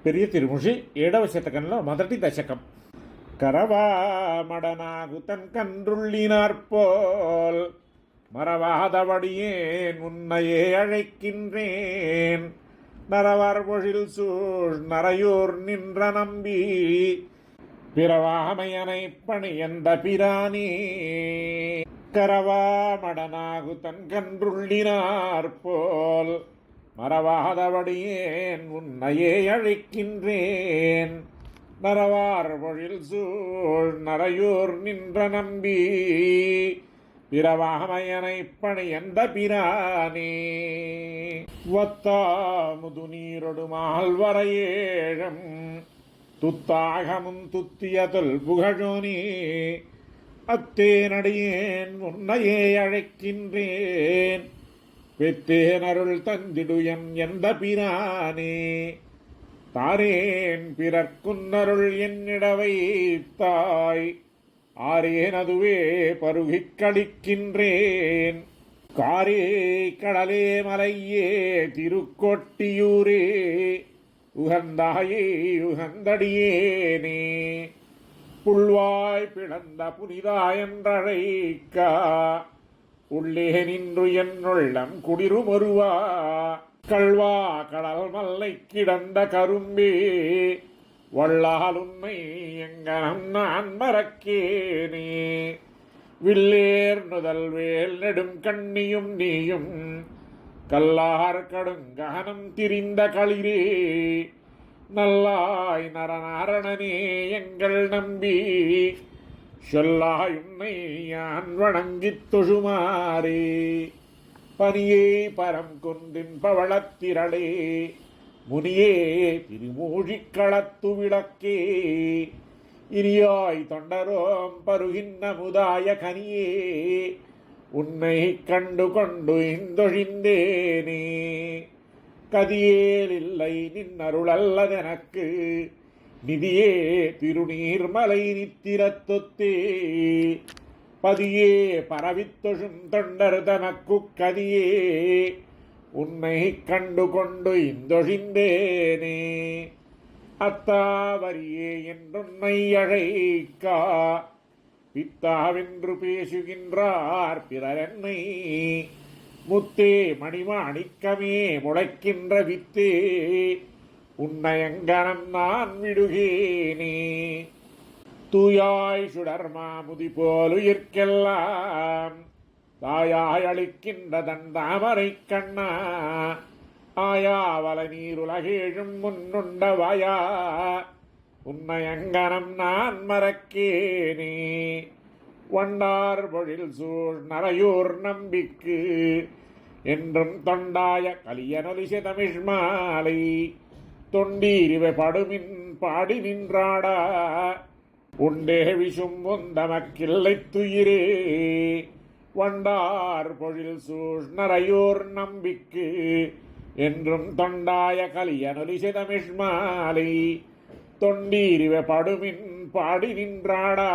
పెరియ తిరుముషి 7వ శతకంలో మొదటి దశకం. கரவாமடனாகு தன் கன்றுள்ளினார்போல் மறவாதபடியேன் உன்னையே அழைக்கின்றேன். நரவார் பொழில் சூழ் நரையூர் நின்ற நம்பி பிறவாமையனை பணியந்த பிரானே. கரவாமடனாகு தன் கன்றுள்ளினார்போல் மறவாதபடியேன் உன்னையே அழைக்கின்றேன். நரவார் பொழில் சூழ் நரையூர் நின்ற நம்பி பிறவாமையனை பணியந்த பிரானே. வத்தா முது நீரொடு மால்வரையேழம் துத்தாகமும் துத்திய தொல் புகழோனே. அத்தேனடியேன் உன்னையே அழைக்கின்றேன். பெத்தேனருள் தந்திடுயன் எந்த பிரானே. தாரேன் பிறர்க்குன்னருள் என்னிடவை தாய் ஆரேன் அதுவே பருகிக் கழிக்கின்றேன். காரே கடலே மலையே திருக்கொட்டியூரே உகந்தாயே உகந்தடியேனே. புல்வாய் பிளந்த புனிதா என்றழைக்கா உள்ளே நின்று என்னுள்ளம் குடிருமொருவா. கல்வா கடல் மல்லை கிடந்த கரும்பே வள்ளால் உன்னை எங்கனம் நான் மறக்கேனே. வில்லேர் நுதல் வேல் நெடும் கண்ணியும் நீயும் கல்லார் கடுங்ககனம் திரிந்த களிரே. நல்லாய் நரநாரணனே எங்கள் நம்பி சொல்லாய் உன்னை யான் வணங்கித் தொழுமாறே. பனியே பரம் கொன்றின் பவளத்திரளே முனியே திருமூழிக் களத்து விளக்கே. இனியாய் தொண்டரோம் பருகின்ற முதாய கனியே உன்னை கண்டு கொண்டு இந்தொழிந்தேனே. கதியேல் இல்லை நின்னருளல்லதெனக்கு நிதியே திருநீர்மலை நித்திரத்தொத்தே. பதியே பரவித்தொழும் தொண்டர் தனக்கு கதியே உன்னை கண்டு கொண்டு இந்தொழிந்தேனே. அத்தாவரியே என்றுன்னை அழைக்கா பித்தாவென்று பேசுகின்றார் பிறரென்னை. முத்தே மணிமாணிக்கமே முளைக்கின்ற வித்தே உன்னையங்கனம் நான் விடுகேனே. தூயாய் சுடர்மா முதி போலுயிர்க்கெல்லாம் தாயாய் அளிக்கின்ற தன் தாமரை கண்ணா. ஆயாவல நீருலகேழும் முன்னுண்ட வாயா உன்னையங்கனம் நான் மறக்கேனே. வண்டார் பொழில் சூழ் நரையூர் நம்பிக்கு என்றும் தொண்டாய கலியனொலிசை தமிழ்மாலை. தொண்டீரிவை படுமின் பாடி நின்றாடா உண்டே விஷும் ஒந்தமக்கில்லை துயிரே. வண்டார் பொழில் சூழ் நரையூர் நம்பிக்கு என்றும் தொண்டாய கலியனொலிசை தமிழ்மாலை. தொண்டீரிவை படுமின் பாடி நின்றாடா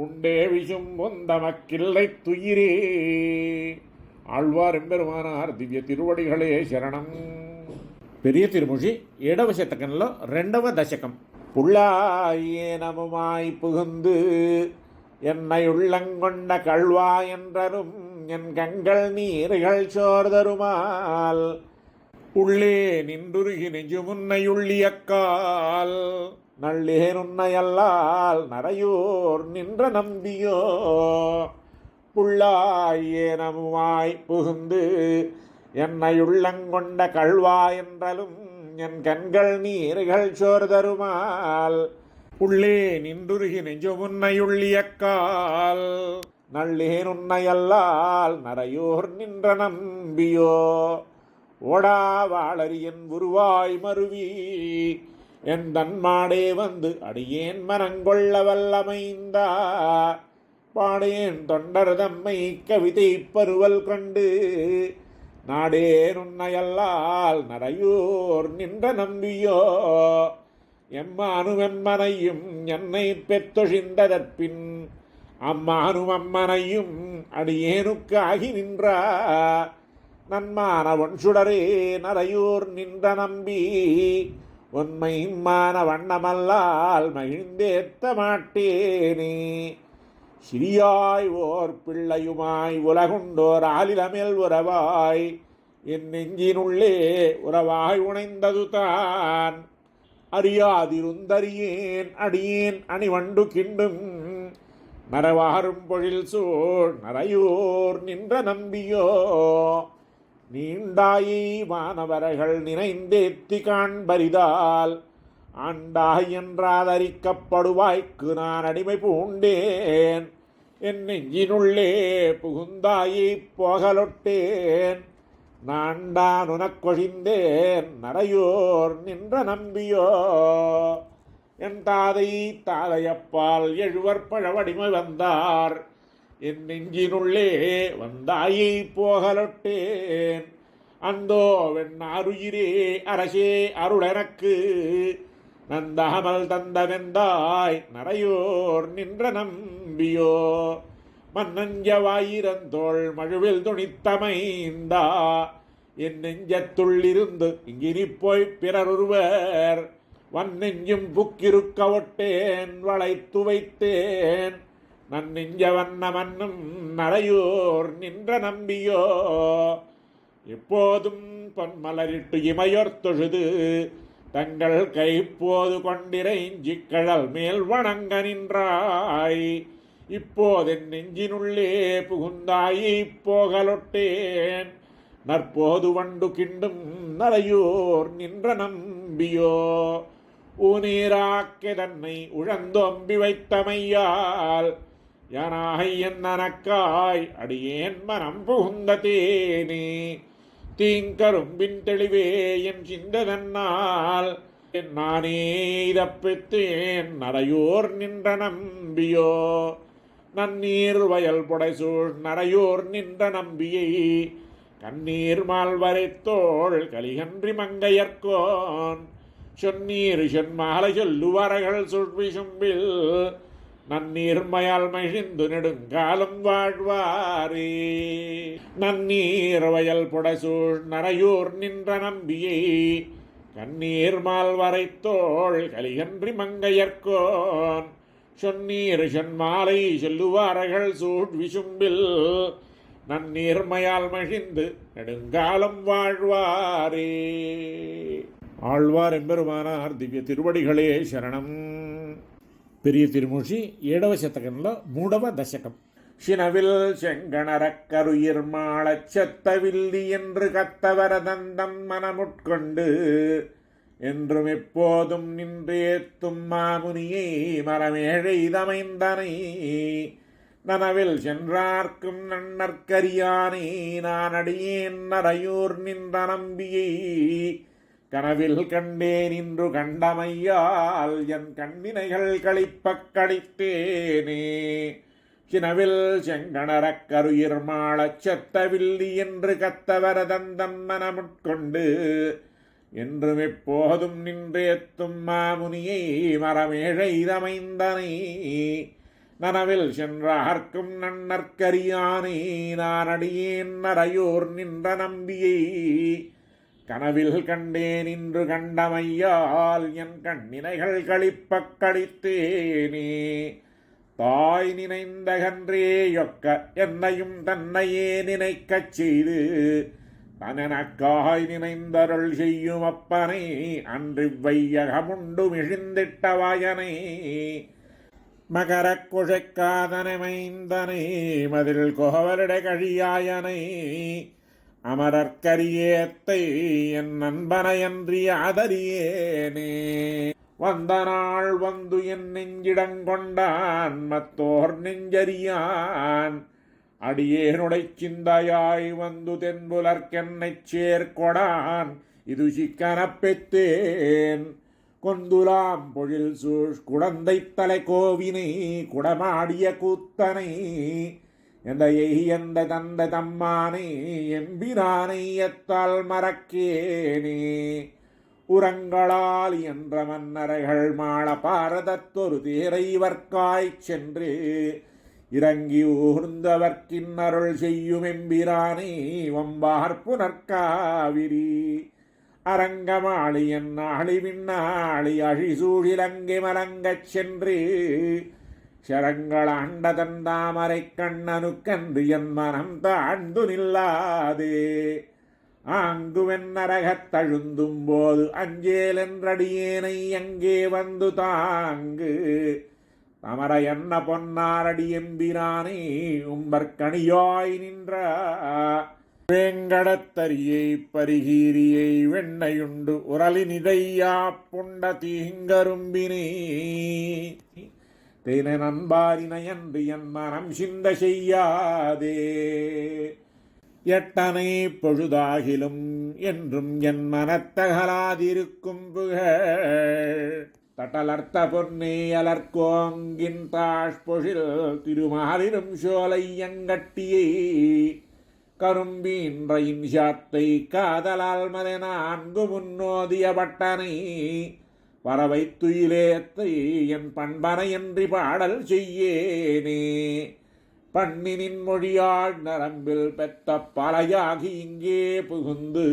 உண்டே விஷும் ஒந்தமக்கில்லை துயிரே. ஆழ்வார் எம்பெருமானார் திவ்ய திருவடிகளே சரணம். பெரிய திருமுஷி 7వ శతకంలో 2వ దశకం. புள்ளாயே நமுமாய் புகுந்து என்னை உள்ளங்கொண்ட கள்வா என்றரும் என் கண்கள் நீர்கள் சோர்தருமால். உள்ளே நின்றுருகி நெஞ்சு முன்னை உள்ளியக்கால் நள்ளேன் உன்னையல்லால் நரையூர் நின்ற நம்பியோ. புள்ளாயே நமுமாய் புகுந்து என்னை உள்ளங்கொண்ட கள்வா என்றலும் என் கண்கள் நீர்கள் சோர்தருமால். உள்ளே நின்றுருகி நெஞ்சு முன்னை உள்ளியக்கால் நள்ளேன் உன்னையல்லால் நரையூர் நின்ற நம்பியோ. ஓடா வாளரியன் உருவாய் மருவி என் தன்மாடே வந்து அடியேன் மனங்கொள்ள வல்லமைந்தா. பாடேன் தொண்டர் தம்மை கவிதை பருவல் கண்டு நாடேன் உன்னையல்லால் நரையூர் நின்ற நம்பியோ. எம்மானும் எம்மனையும் என்னை பெற்றொழிந்ததற்பின் அம்மானும் அம்மனையும் அடியேனுக்கு ஆகி நின்றா. நன்மானவன் சுடரே நரையூர் நின்ற நம்பி உண்மையுமான வண்ணமல்லால் மகிழ்ந்தேத்த மாட்டேனே. சிறியாய் ஓர் பிள்ளையுமாய் உலகுண்டோர் ஆலிலமேல் உறவாய் என் நெஞ்சினுள்ளே உறவாய் உணைந்தது தான். அறியாதிருந்தறியேன் அடியேன் அணிவண்டு கிண்டும் மறவாரும் பொழில் சூழ் நரையோர் நின்ற நம்பியோ. நீண்டாயை வானவர்கள் நினைந்தேத்தி காண்பரிதால் ஆண்டாய் என்றாதரிக்கப்படுவாய்க்கு நான் அடிமை பூண்டேன். என் நெஞ்சினுள்ளே புகுந்தாயை போகலொட்டேன். நான்தான் உனக்கொழிந்தேன் நரையோர் நின்ற நம்பியோ. என் தாதை தாதையப்பால் எழுவர் பழவடிமை வந்தார். என் நெஞ்சினுள்ளே வந்தாயை போகலொட்டேன். அந்தோ வெண்ணாருயிரே அரசே அருளெனக்கு நந்தாமல் தந்தவெந்தாய் நரையோர் நின்ற நம்பியோ. மன்னஞ்சவாயிரந்தோள் மழுவில் துணித்தமைந்தா என் நெஞ்சத்துள்ளிருந்து இங்கினி போய் பிறருவர் வன்னெஞ்சும் புக்கிருக்க ஒட்டேன் வளைத்து வைத்தேன். நன்னெஞ்ச வண்ண மன்னும் நரையோர் நின்ற நம்பியோ. எப்போதும் பொன்மலரிட்டு இமையோர் தொழுது தங்கள் கைப்போது கொண்டிரைஞ்சிக் கழல் மேல் வணங்க நின்றாய். இப்போதென் நெஞ்சினுள்ளே புகுந்தாயை போகலொட்டேன். நற்போது வண்டு கிண்டும் நரையோர் நின்ற நம்பியோ. ஊனீராக்கெ தன்னை உழந்தோம்பி வைத்தமையால் யானாய் என்னனக்காய் அடியேன் மனம் புகுந்த தேனே. தீங்கரும்பின் தெளிவே என் சிந்ததன்னால் நானே இதப்பித்தேன் நரையோர் நின்ற நம்பியோ. நன்னீர் வயல் புடைசூழ் நரையோர் நின்ற நம்பியை கண்ணீர் மால்வரைத்தோள் கலிகன்றி மங்கையர்கோன் சொன்னீர் சொன்மாலை சொல்லுவர்கள் சுழ்விசும்பில் நன்னீர் மயால் மகிழ்ந்து நெடுங்காலம் வாழ்வாரே. நன்னீர் வயல் புடைசூழ் நரையோர் நின்ற நம்பியை கண்ணீர் மால்வரைத்தோள் கலிகன்றி மங்கையர்கோன் சொன்னீர் சொன்மாலை சொல்லுவார்கள் சூழ் விசும்பில் நன்னீர்மையால் மகிழ்ந்து நெடுங்காலம் வாழ்வாரே. ஆழ்வார் எம்பெருமானார் திவ்ய திருவடிகளே சரணம். பெரிய திருமூஷி 7వ శతకంలో 3వ దశకం. சினவில் செங்கணரக்கருயிர் மாளச் செத்தவில்லி என்று கத்தவரதந்தம் மனமுட்கொண்டு என்றும் எப்போதும் நின்றேத்தும் மாமுனியை மரமேழைதமைந்தனை நனவில் சென்றார்க்கும் நன்னற்கரியானே. நான் அடியேன் நரையூர் நின்ற நம்பியை கனவில் கண்டேன் இன்று கண்டமையால் என் கண்ணினைகள் களிப்பக் களித்தேனே. சினவில் செங்கணரக்கருயிர் மாளச் செத்தவில்லி என்று கத்தவரதந்தம் மனமுட்கொண்டு என்றும் எப்போதும் நின்றேத்தும் மாமுனியை மரமேழைதமைந்தனை நனவில் சென்றார்க்கும் நன்னற்கரியானே. நான் அடியேன் நரையோர் நின்ற நம்பியை கனவில் கண்டேன் இன்று கண்டமையால் என் கண்ணினைகள் களிப்பக் களித்தேனே. தாய் நினைந்தகன்றேயொக்க என்னையும் தன்னையே நினைக்கச் செய்து தனக்காய் நினைந்தருள் செய்யும் அப்பனை அன்றிவ்வையகமுண்டு மிழிந்திட்டவாயனை மகரக் குழைக்காதனைமைந்தனை மதில் கோவலிட கழியாயனை அமரற்கரியேத்தை என் நண்பனையன்றி ஆதரியேனே. வந்த நாள் வந்து என் நெஞ்சிடங்கொண்டான் மத்தோர் நெஞ்சறியான் அடியேனுடை சிந்தையாய் வந்து தென்புலர்க்கென்னைச் சேர்கொடான் இது சிக்கனப் பெத்தேன். கொந்துலாம் பொழில் சூழ் குடந்தை தலை கோவினை குடமாடிய கூத்தனை எந்தையை எந்த தந்த தம்மானை எம்பிரானை எத்தால் மறக்கேனே. உரங்களால் என்ற மன்னர்கள் மாள பாரதத்தொரு தேரை இவர்க்காய்ச் சென்று இறங்கி ஊர்ந்தவர்க்கின் அருள் செய்யும் எம்பிரானை வம்பார் புனற்காவிரி அரங்கமாளி என் ஆளி விண்ணாளி அழிசூழிலங்கை மலங்கச் சென்று ஷரங்களாண்ட தந்தாமரை கண்ணனுக்கன்று என் மனம் தாழ்ந்து நில்லாதே ஆங்குவென் நரகத் தழுந்தும் போது அஞ்சேலென்றடியேனை அங்கே வந்து தாங்கு அமர என்ன பொன்னாரடி எம்பிரானே உம்பற்கணியாய் நின்ற வேங்கடத்தரியை பரிகீரியை வெண்ணையுண்டு உரலினிதையா புண்ட தீங்கரும்பினே தேன நண்பாரினையன்று என் மனம் சிந்த செய்யாதே எட்டனை பொழுதாகிலும் என்றும் என் மனத்தகலாதிருக்கும் புகழ் தட்டலர்த்த பொன்னே அலர்கோங்கின் தாஷ்பொழில் திருமாலிரும் சோலையங்கட்டியை கரும்பீன்றையின் சாத்தை காதலால் மத நான்கு முன்னோதிய பட்டனை பறவை துயிலேத்தை என் பண்பனையன்றி பாடல் செய்யேனே பண்ணினின் மொழியாள் நரம்பில் பெத்த பலையாகி இங்கே புகுந்து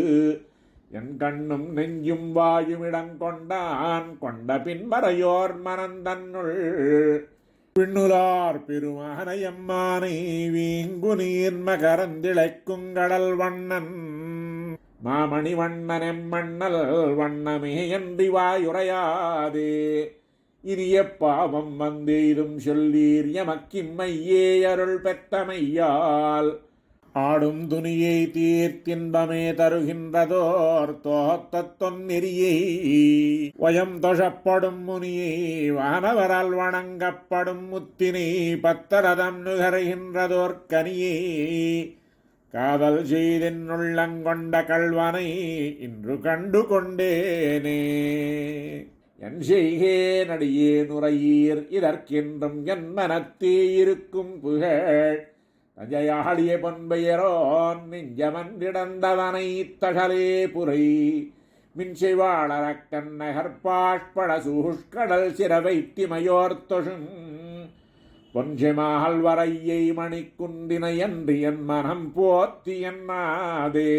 என் கண்ணும் நெஞ்சும் வாயுமிடம் கொண்டான் கொண்ட பின்வரையோர் மனந்தன்னுள் பின்னுலார் பெருமானையம்மானை வீங்கு நீர் மகரந்திளைக்குங்கடல் வண்ணன் மாமணி வண்ணன் எம்மண்ணல் வண்ணமே என்று வாயுரையாதே இனிய பாவம் வந்தெய்தும் சொல்லீர் எமக்கிம்மையே அருள் பெத்தமையால் ஆடும் துணியை தீர்த்தின்பமே தருகின்றதோர் தோத்தத் தொன்னெறியை வயம் தொழப்படும் முனியை வானவரால் வணங்கப்படும் முத்தினை பத்தரதம் நுகருகின்றதோர் கனியை காதல் செய்தென்னுள்ளங்கொண்ட கள்வனை இன்று கண்டு கொண்டேனே என் செய்கே நடியே நுரையீர் இதற்கென்றும் என் மனத்தே இருக்கும் புகழ் தஞ்சையாடிய பொன்பெயரோன் நெஞ்சமன்றிடந்தவனை தகலே புரை மின்செய்வாளரக்கன் நகர்பாஷ்பட சூஷ்கடல் சிறவைத்திமையோர் தொழும் பொன்செமால் வரையை மணிக்குந்தினையன்றி என் மனம் போத்தி என்னாதே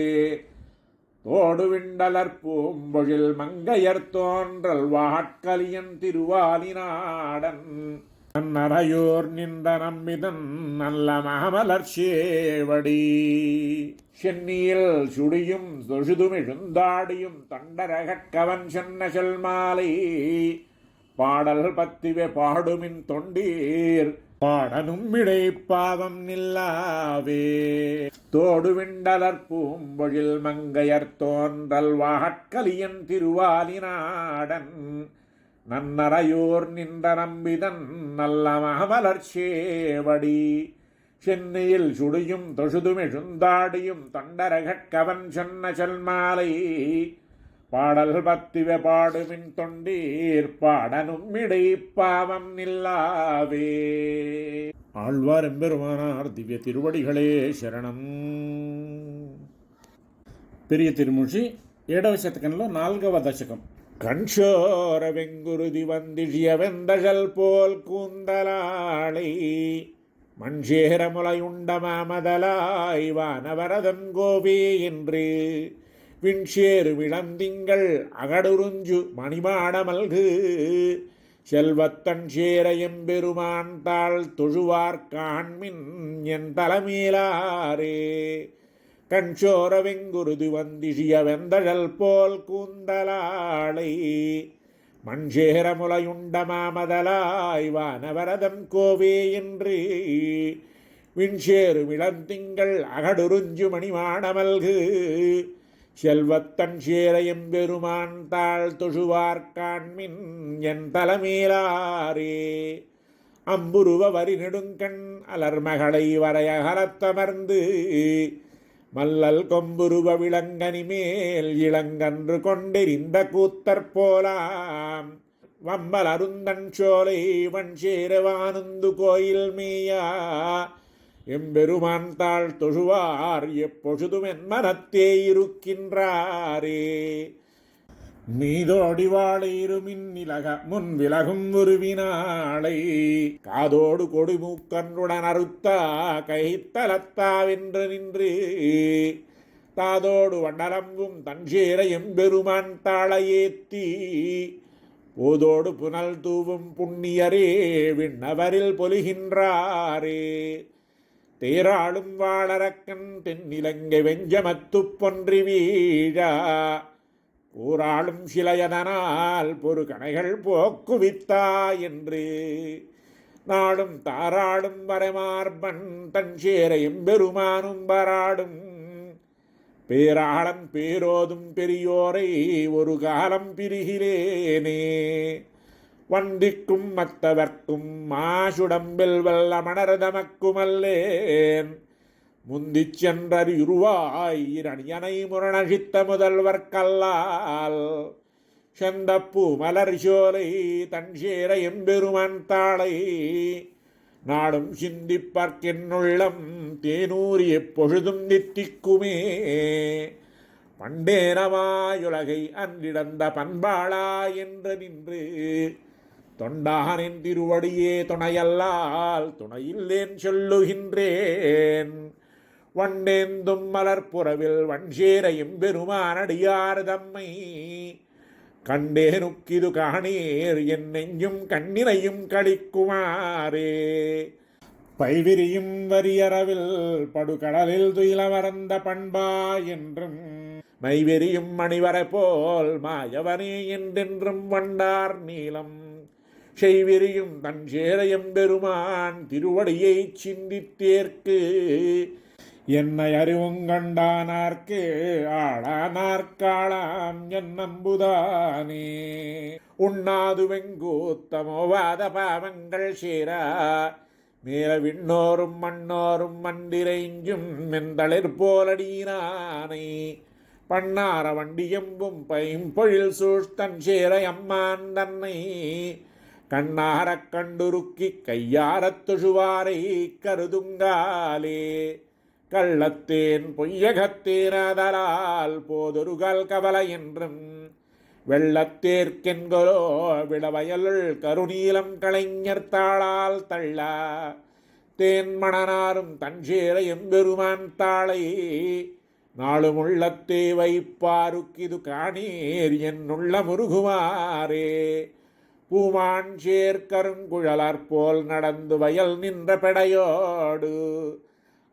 தோடு விண்டலர் பூம்பொழில் மங்கையர் தோன்றல் வாட்கலியன் திருவாலினாடன் நன்னரையோர் நின்ற நம்பிதன் நல்ல மாமலர் சேவடி சென்னியில் சுடியும் தொழுதும் எழுந்தாடியும் தொண்டரகவன் சென்ன செல்மாலை பாடல் பத்திவே பாடுமின் தொண்டீர் பாடனும் இடை பாவம் நில்லாவே தோடு விண்டலர் பூம்பொழில் மங்கையர் தோன்றல் வாட்கலியன் திருவாலினாடன் நன்னரையோர் நின்ற நம்பிதன் நல்ல மாமலர் சேவடி சென்னையில் சுடியும் தொழுதும் எழுந்தாடியும் தொண்டரகவன் சொன்ன செல்மாலை பாடல் பத்திவே பாடுமின் தொண்டீர் பாடனும் இடை பாவம் நில்லாவே. ஆழ்வார் எம்பெருமானார் திவ்ய திருவடிகளே சரணம். பெரிய திருமூழ்ச்சி 7వ శతకంలో 4వ దశకం. கண்சோர வெங்குருதி வந்திழிய வெந்தகல் போல் கூந்தலாளை மண்சேர முலையுண்ட மாமதலாய் வானவரதன் கோவே என்று விண்சேறு விளந்திங்கள் அகடுருஞ்சு மணிமாடமல்கு செல்வத்தன் சேர எம்பெருமான் தாள் தொழுவார் காண்மின் என் தலைமேலாரே. கண்சோர வெங்குருதி வந்திழிய வெந்தழல் போல் கூந்தலாளை மண்சேர முலையுண்ட மாமதலாய் வானவரதன் கோவே என்று விண்சேறு விளந்திங்கள் அகடுருஞ்சு மணிமாடமல்கு செல்வத்தன் சேர எம்பெருமான் தாள் தொழுவார் காண்மின் என் தலைமேலாரே. அம்புருவ வரி நெடுங்கண் அலர்மகளை வரையகலத்தமர்ந்து மல்லல் கொம்புருவ விளங்கனி மேல் இளங்கன்று கொண்டெறிந்த கூத்தற்போலாம் வம்பல் அருந்தன் சோலை வன்சேரவானுந்து கோயில் மீயா எம்பெருமான் தாள் தொழுவார் எப்பொழுதும் என் மனத்தே இருக்கின்றாரே. மீதோடி வாழையிருமின் நிலக முன் விலகும் உருவினாளை காதோடு கொடிமூக்கன்றுடன் அறுத்தா கைத்தலத்தாவென்று நின்று தாதோடு வண்டலம்பும் தஞ்சேர எம்பெருமான் தாளையேத்தி போதோடு புனல் தூவும் புண்ணியரே விண்ணவரில் பொலிகின்றாரே தேராளும் வாழறக்கன் தென்னிலங்கை வெஞ்சமத்துப் பொன்றி வீழா போராளும் சிலையதனால் பொறுகணைகள் போக்குவித்தா என்று நாடும் தாராளும் வரமார்பன் தன் சேரையும் பெருமானும் வராடும் பேராளம் பேரோதும் பெரியோரை ஒரு காலம் பிரிகிறேனே வந்திக்கும் மத்தவர்க்கும் மாசுடம்பில் வல்ல மணர்தமக்குமல்லேன் முந்திச் சென்றறியுருவாயிரணியனை முரணழித்த முதல்வர் கல்லால் செந்தப்பூ மலர் சோலை தன் சேர எம்பெருமான் தாளை நாடும் சிந்திப்பற்கென்னுள்ளம் தேனூரி எப்பொழுதும் நித்திக்குமே பண்டேனமாயுலகை அன்றிடந்த பண்பாளா என்று நின்று தொண்டானின் திருவடியே துணையல்லால் துணையில்லேன் சொல்லுகின்றேன் வண்டேந்தும் மலர்புறவில் வன்சேரையும் பெருமானடியார் தம்மை கண்டேனுக்கிது காணீர் என் நெஞ்சும் கண்ணினையும் களிக்குமாறே பைவிரியும் வரியறவில் படுகடலில் துயிலமர்ந்த பண்பா என்றும் மைவெறியும் மணிவரை போல் மாயவனே என்றென்றும் வண்டார் நீளம் செய்விரியும் தன் சேரையம் பெருமான் திருவடியை சிந்தித்தேற்கு என்னை அறிவுங்கண்டானார்க்கு ஆளானார்காளாம் என் நம்புதானே உண்ணாது வெங்கூத்தமோவாத பாவங்கள் சேரா மேல விண்ணோரும் மண்ணோரும் மண்டிரைஞ்சும் மெந்தளிர் போலடியினானை பண்ணார வண்டியம்பும் பைம்பொழில் சூழ்த்தன் சேரை அம்மான் தன்னை கண்ணாரக் கண்டுருக்கி கையாரத் தொழுவாரை கருதுங்காலே கள்ளத்தேன் பொய்யகத்தேனதலால் போதொருகால் கவலை என்றும் வெள்ளத்தேற்கென்கொலோ விளவயலுள் கருநீலம் கலைஞர் தாளால் தள்ளா தேன்மணனாரும் தஞ்சேர எம்பெருமான் தாளை நாளும் உள்ளத்தே வைப்பாருக்கிது காணீர் என்னுள்ள முருகுமாரே பூமான் சேர்க்கருங்குழலார் போல் நடந்து வயல் நின்ற பெடையோடு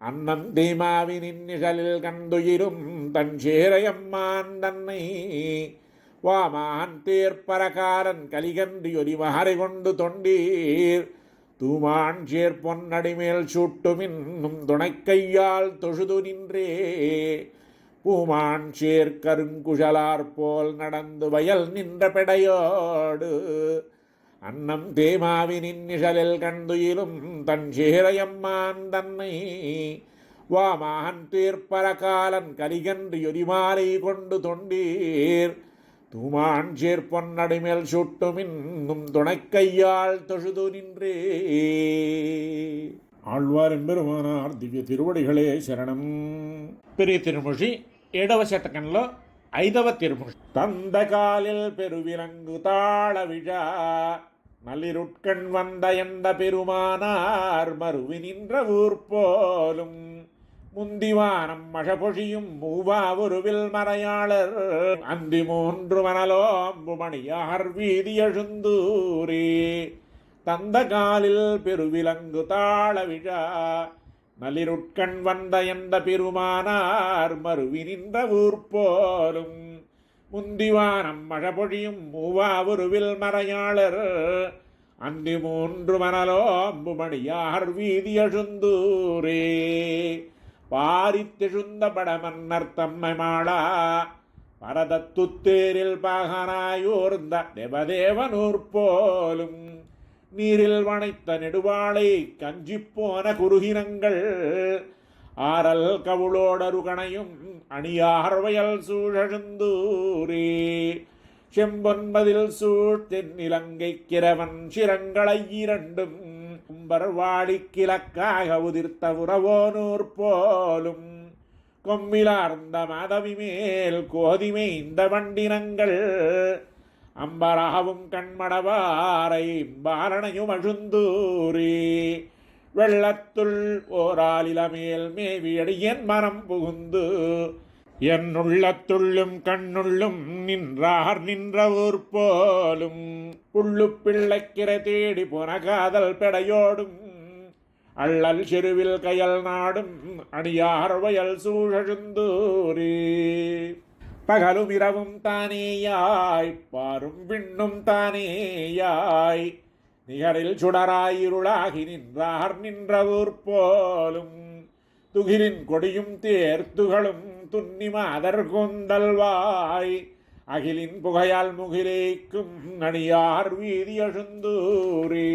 அன்னம் தீமாவினின் நிழலில் கண்டுயிரும் தன் சேரையம்மான் தன்னை வாமான் தேர்ப்பரகாரன் கலிகன்றியொலி மாறி கொண்டு தொண்டீர் தூமான் சேர்பொன்னடிமேல் சூட்டுமின்னும் துணைக்கையால் தொழுது நின்றே பூமான் சேர்க்கருங்குழலார் போல் நடந்து வயல் நின்ற பெடையோடு அன்னம் தேமாவினின் நிழலில் கண்டுயிலும் தன் சேரையம்மான் தன்னை வாமான் தேர்ப்பரகாலன் கலிகன்றியொலிமாலை கொண்டு தொண்டீர் தூமான் சேர்பொன்னடிமேல் சூட்டுமின்னும் துணைக்கையால் தொழுது நின்றே. ஆழ்வார் எம்பெருமானார் దివ్య తిరువడిகளே శరణం. பெரிய திருமொழி 7వ శతకంలో 5వ திருமொழி. தந்த காலில் பெருவிலங்கு தாழ விழா நளிருட்கண் வந்த எந்த பெருமானார் மருவி நின்ற ஊர் போலும் முந்திவானம் மழபொழியும் மூவாவுருவில் மறையாளர் அந்தி 3 மணலோம்பு மணியார் வீதி எழுந்தூரே தந்த காலில் பெருவிலங்கு தாழ விழா நளிருட்கண் வந்த எந்த பெருமானார் மருவி நின்ற ஊர் போலும் முந்திவானம் மழபொழியும் மூவாவுருவில் மறையாளர் அந்தி 3 மணலோம்பு மணியார் வீதி எழுந்தூரே பாரித்தெழுந்த படமன்னர் தம்மை மாளா பரதத்துத்தேரில் பாகனாயோர்ந்த தேவதேவனூர் போலும் நீரில் வனைத்த நெடுவாளை கஞ்சிப்போன குருகினங்கள் ஆரல் கவுளோடருகணையும் அணியார்வயல் சூழழுந்தூரே செம்பொன்பதில் சூழ் தென்னிலங்கை கிரவன் சிரங்களை 2 கும்பர்வாடி கிழக்காக உதிர்த்த உறவோனூர் போலும் கொம்மிலார்ந்த மாதவி மேல் கோதிமை இந்த வண்டினங்கள் அம்பராவும் கண்மடவாரை பாரணையும் அழுந்தூரே வெள்ளத்துள் ஓராலில மேல் மேவியடியன் மனம் புகுந்து என் உள்ளத்துள்ளும் கண்ணுள்ளும் நின்றார் நின்றவூர் போலும் புள்ளு பிள்ளைக்கிற தேடி போன காதல் பெடையோடும் அள்ளல் சிறுவில் கயல் நாடும் அணியார் வயல் சூழழுந்தூரே பகலும் இரவும் தானேயாய் பாரும் விண்ணும் தானேயாய் நிகரில் சுடராயிருளாகி நின்றார் நின்றவூர் போலும் துகிலின் கொடியும் தேர்த்துகளும் துன்னி மாதர் கொந்தல்வாய் அகிலின் புகையால் முகிலேக்கும் அணியார் வீதி எழுந்தூரே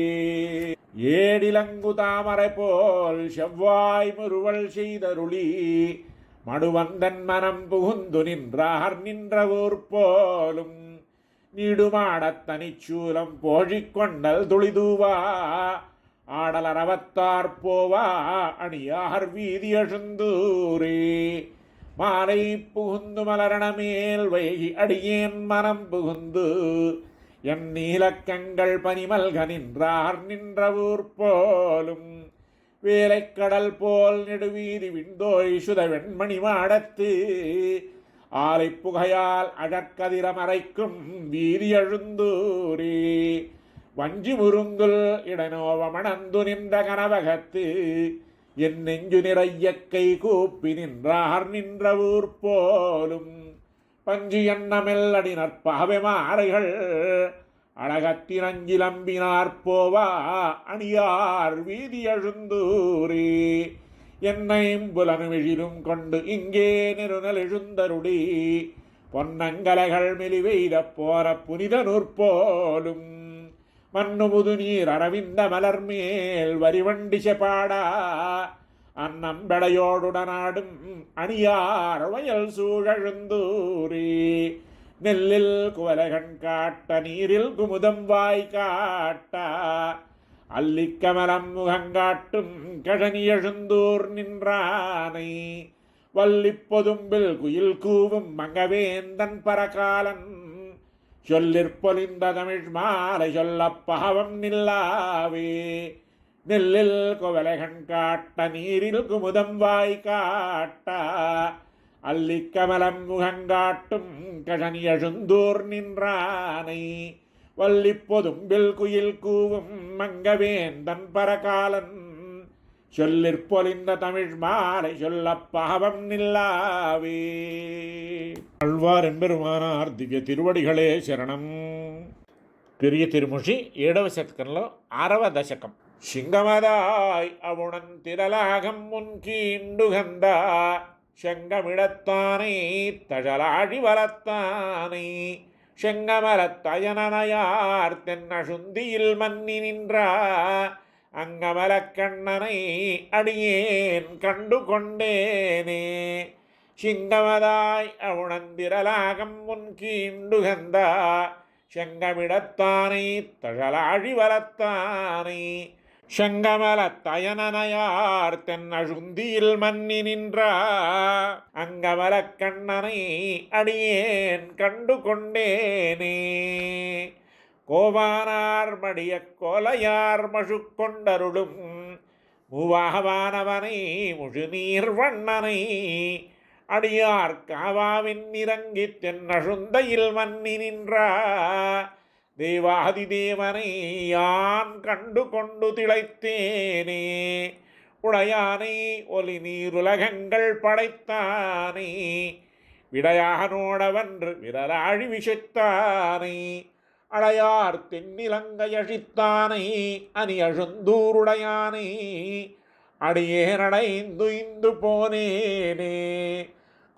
ஏடிலங்கு தாமரை போல் செவ்வாய் முறுவல் செய்தருளி மடுவந்தன் மனம் புகுந்து நின்றார் நின்றவூர் போலும் நீடுமாடத் தனிச்சூலம் போழிக்கொண்டல் துளிதூவா ஆடலரவத்தார் போவா அணியார் வீதி எழுந்தூரே மாலை புகுந்து மலரணமேல் வைகி அடியேன் மனம் புகுந்து என் நீலக்கங்கள் பனிமல்க நின்றார் நின்றவூர் போலும் வேலைக்கடல் போல் நெடுவீதி விண்டோய் சுத வெண்மணி மாடத்து ஆலை புகையால் அழற்கதிரமறைக்கும் வீதி எழுந்தூரே வஞ்சி முருங்குல் இடனோவமணந்து நின்ற கனவகத்து என் நெஞ்சு நிறையக்கை கூப்பி நின்றார் நின்றவூர் போலும் பஞ்சு எண்ணமெல் அடிநற்பாவை மாறைகள் அழகத்திரஞ்சிலம்பினார் போவா அணியார் வீதி எழுந்தூரே என்னையும் புலனுமிழிலும் கொண்டு இங்கே நெருநல் எழுந்தருளி பொன்னங்கலைகள் மெலிவெய்த போற புனித நூற்போலும் மண்ணுமுது நீர் அரவிந்த மலர் மேல் வரிவண்டிச பாடா அன்னம்படையோடுடனாடும் அணியார் வயல் சூழழுந்தூரே நெல்லில் குவலகன் காட்ட நீரில் குமுதம் வாய் காட்ட அல்லிக்கமலம் முகங்காட்டும் கழனி எழுந்தூர் நின்றானை வல்லிப்பொதும்பில் குயில் கூவும் மங்கவேந்தன் பரகாலன் சொல்லிற்பொலிந்த தமிழ் மாலை சொல்ல பாவம் நில்லாவே நெல்லில் குவலகன் காட்ட நீரில் குமுதம் வாய் காட்ட அல்லிக்கமலம் முகங்காட்டும் கழனி எழுந்தூர் நின்றானை வல்லிப்பொதும்பில் குயில் கூவும் மங்கவேந்தன் பரகாலன் சொல்லிற்பொலிந்த தமிழ் மாலை சொல்ல பாவம் நில்லாவே. ஆழ்வார் எம்பெருமானார் దివ్య తిరువడిகளே శరణం. பெரிய திருமொழி 7వ శతకంలో 6వ దశకం. சிங்கமதாய் அவுணன் திரளாகம் முன்கீண்டுகந்த செங்கமிடத்தானை தழலாழி வளத்தானை செங்கமலத்தயனனையார் தென்னசுந்தியில் மன்னி நின்ற அங்கமலக்கண்ணனை அடியேன் கண்டு கொண்டேனே. சிங்கமதாய் அவுணந்திரலாகம் முன்கீண்டுகந்த செங்கமிடத்தானை தழலாழி வளத்தானை செங்கமலத்தயனனையார் தென்னசுந்தியில் மன்னி நின்ற அங்கமலக்கண்ணனை அடியேன் கண்டு கொண்டேனே. கோவானார் மடிய கோலையார் மழுக்கொண்டருளும் மூவாகவானவனை முழுநீர் வண்ணனை அடியார் காவாவின் இறங்கி தென்னசுந்தையில் மன்னி நின்ற தேவாதி தேவனை யான் கண்டு கொண்டு திளைத்தேனே. உடையானை ஒலி நீருலகங்கள் படைத்தானை விடையானோடவன்று விரலாழி விஷத்தானை அடையார் தென்னிலங்கையழித்தானை அணி அழுந்தூருடையானை அடியேனடைந்து இந்து போனேனே.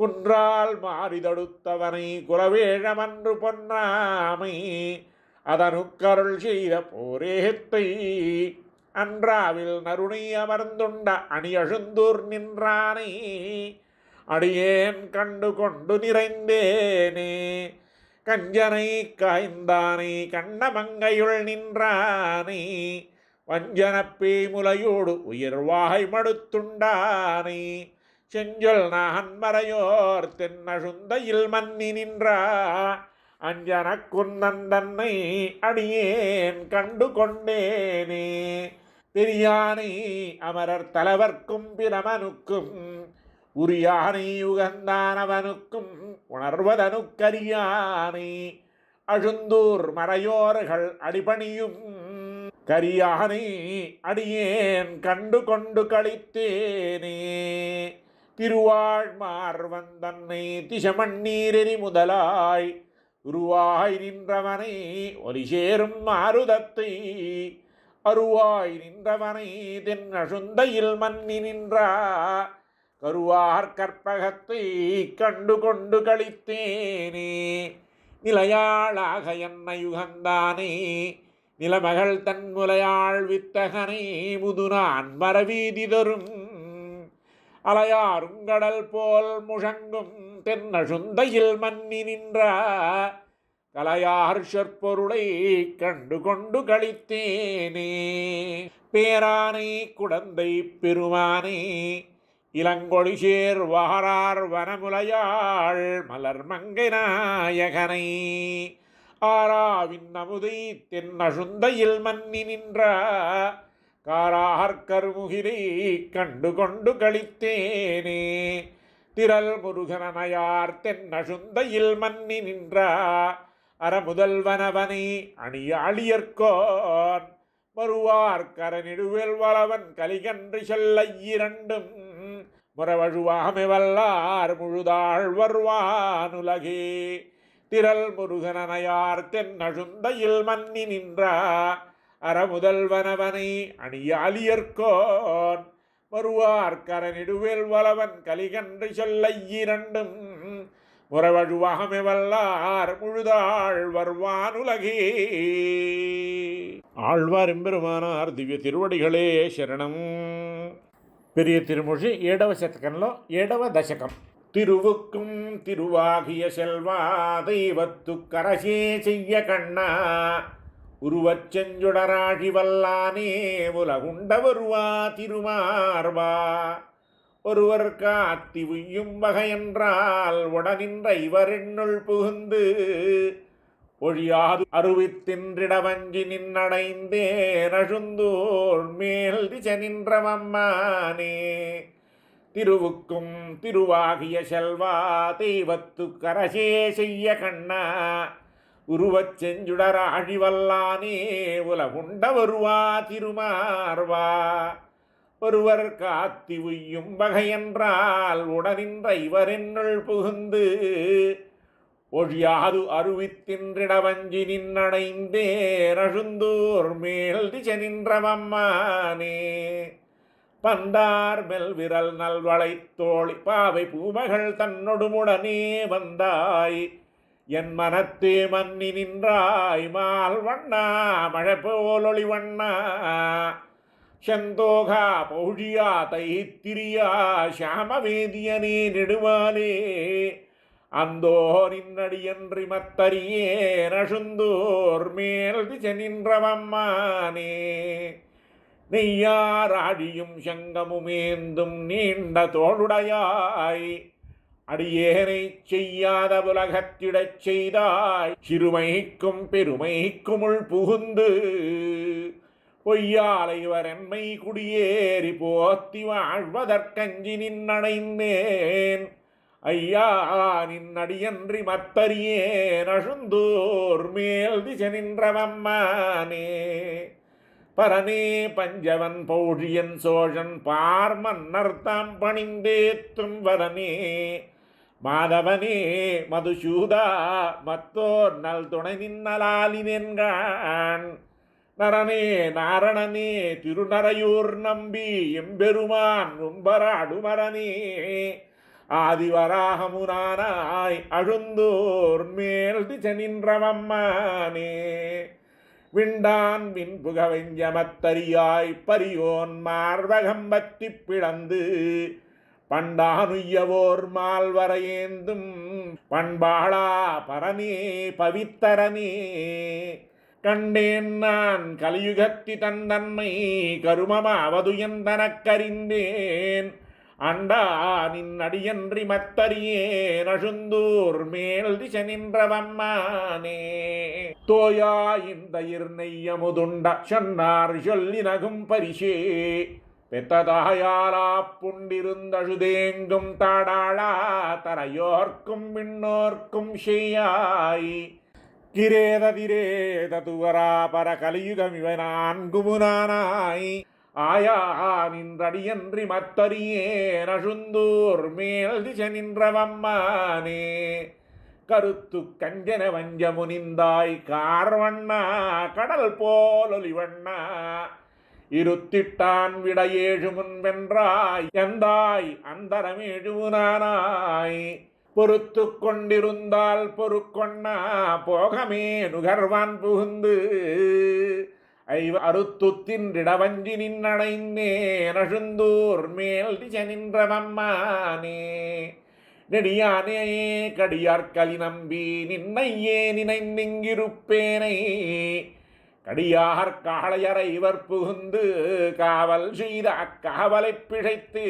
குன்றால் மாறிதடுத்தவனை குலவேழமன்று பொன்னாமை அதனுக்கருள் செய்த போரேத்தை அன்றாவில் நருணை அமர்ந்துண்ட அணியழுந்தூர் நின்றானை அடியேன் கண்டு கொண்டு நிறைந்தேனே. கஞ்சனை காய்ந்தானை கண்ணமங்கையுள் நின்றானை வஞ்சனப்பே முலையோடு உயிர்வாய் மடுத்துண்டானை செஞ்சொல் நான்மறையோர் தென்னசுந்தையில் மன்னி நின்ற அஞ்சன குந்தந்தன்னை அடியேன் கண்டு கொண்டேனே. பெரியானை அமரர் தலைவர்க்கும் பிரமனுக்கும் உரியானை உகந்தானவனுக்கும் உணர்வதனுக்கரியானை அழுந்தூர் மறையோர்கள் அடிபணியும் கரியானை அடியேன் கண்டு கொண்டு கழித்தேனே. திருவாழ்மார் வந்தன்னை திசமண்ணீரெறி முதலாய் உருவாய் நின்றவனை ஒலி சேரும் மாருதத்தை அருவாய் நின்றவனை தென்னழுந்தையில் மன்னி நின்றா கருவார் கற்பகத்தை கண்டு கொண்டு கழித்தேனே. நிலையாளாக என்னை யுகந்தானே நிலமகள் தன்முலையாள் வித்தகனை முதுநான் மரவீதி தரும் அலையாருங்கடல் போல் முழங்கும் தென்னழுந்தையில் மன்னி நின்ற கலையார் சொற்பொருளை கண்டு கொண்டு கழித்தேனே. பேரானை குடந்தை பெருமானே இளங்கொழி சேர் வாரார் வனமுலையாள் மலர் மங்கை நாயகனை ஆராவின் அமுதை தென்னழுந்தையில் மன்னி நின்ற காரார் கருமுகிலை கண்டு கொண்டு கழித்தேனே. திரள் முருகனையார் தென்னழுந்தையில் மன்னி நின்ற அறமுதல்வனவனை அணியாளியர்கோன் மறுவார் கரனிடுவேல் வளவன் கலிகன்று செல்ல இரண்டும் முறவழுவாமை வல்லார் முழுதாள் வருவானுலகே. திரள் முருகனையார் தென்னழுந்தையில் மன்னி நின்ற அறமுதல்வனவனை அணியாளியர்கோன் மறுவார் கரனிடுவேல் வளவன் கலிகன்று சொல்ல இரண்டும் முறவழுவாமை வல்லார் முழுதாள் வருவானுலகே. ஆழ்வார் எம்பெருமானார் திவ்ய திருவடிகளே శరణం. பெரிய திருமொழி 7వ శతకంలో 7వ దశకం. திருவுக்கும் திருவாகிய செல்வா தெய்வத்து கரசே செய்ய கண்ணா உருவச் செஞ்சுடராழி வல்லானே உலகுண்ட வருவா திருமார்வா ஒருவர் காத்தி உய்யும் வகையென்றால் உடனின்ற இவரென்னுள் புகுந்து ஒழியாது அருவித்தின்றிட வஞ்சி நின்னடைந்தே நழுந்தோர் மேல் திசை நின்றவம்மானே. திருவுக்கும் திருவாகிய செல்வா தெய்வத்து கரசே செய்ய கண்ணா உருவச் செஞ்சுடராழி வல்லானே உலகுண்ட வருவா திருமார்வா ஒருவர் காத்தி உய்யும் வகையென்றால் உடனின்ற இவரென்னுள் புகுந்து ஒழியாது அருவித்தின்றிட வஞ்சி நின்னடைந்தே நழுந்தோர் மேல் திசை நின்றவம்மானே. பந்தார் மெல் விரல் நல்வளை தோழி பாவை பூமகள் தன்னொடுமுடனே வந்தாய் என் மனத்தே மன்னி நின்றாய் மால் வண்ணா மழை போலொளி வண்ணா செந்தோகா பௌழியா தைத்திரியா சாமவேதியனே நெடுமாலே அந்தோ நின்னடியன்றி மத்தரியே நழுந்தோர் மேல் திசை நின்றவம்மானே. நெய்யாராடியும் சங்கமுமேந்தும் நீண்ட தோளுடையாய் அடியேனை செய்யாத உலகத்திடச் செய்தாய் சிறுமைக்கும் பெருமைக்குமுள் புகுந்து பொய்யாலைவர் என்மை குடியேறி போத்தி வாழ்வதற்கஞ்சி நின்னடைந்தேன் ஐயா நின்னடியன்றி மத்தரியே நழுந்தோர் மேல் திசை நின்றவம்மானே. பரனே பஞ்சவன் பௌழியன் சோழன் பார் மன்னர்தாம் பணிந்தேத்தும் வரனே மாதவனே மதுசூதா மத்தோர் நல் துணை நின்னலாலினென்கான் நரனே நாரணனே திருநரையூர் நம்பி எம்பெருமான் உம்பராடுமரனே ஆதிவராகமுனானாய் அழுந்தோர் மேல் திசை நின்றவம்மானே. விண்டான் விண்புக வெஞ்சமத்தரியாய் பரியோன் மார்வகம் பற்றி பிளந்து பண்டானுய்யவோர் மால்வரையேந்தும் பண்பாளா பரனே பவித்தரனே. கண்டேன் நான் கலியுகத்தி தந்தன்மை கருமமாவது எந்தனக்கறிந்தேன் அண்டா நின்னடியன்றி மத்தரியே நழுந்தூர் மேல் திசை நின்றவம்மானே. தோயா இந்த இருநெய்யமுதுண்ட சொன்னார் சொல்லி நகும் பரிசே பெத்ததாயாலா புண்டிருந்தழுதேங்கும் தாடாளா தரையோர்க்கும் விண்ணோர்க்கும் ஷெய்யாய் கிரேத துவரா பர கலியுகமிவ நான்குமுனானாய் ஆயா நின்றடியன்றி மத்தறியேன் அழுந்தூர் மேல் திசை நின்றவம்மானே கருத்து கஞ்சன வஞ்ச முனிந்தாய் கார்வண்ணா கடல் போலொலிவண்ணா இருத்திட்டான் விட ஏழு முன்வென்றாய் எந்தாய் அந்தரமேழுனானாய் பொறுத்து கொண்டிருந்தால் பொறுக்கொண்ணா போகமே நுகர்வான் புகுந்து அறுத்து தின்றிடவஞ்சி நின்னடைந்தேன் அழுந்தூர் மேல் திசை நின்றவம்மானே நெடியானே கடியார்கலி நம்பி நின்னையே நினைந்திங்கிருப்பேனை கடியார் காளையரை இவர் புகுந்து காவல் செய்த அக்காவலை பிழைத்து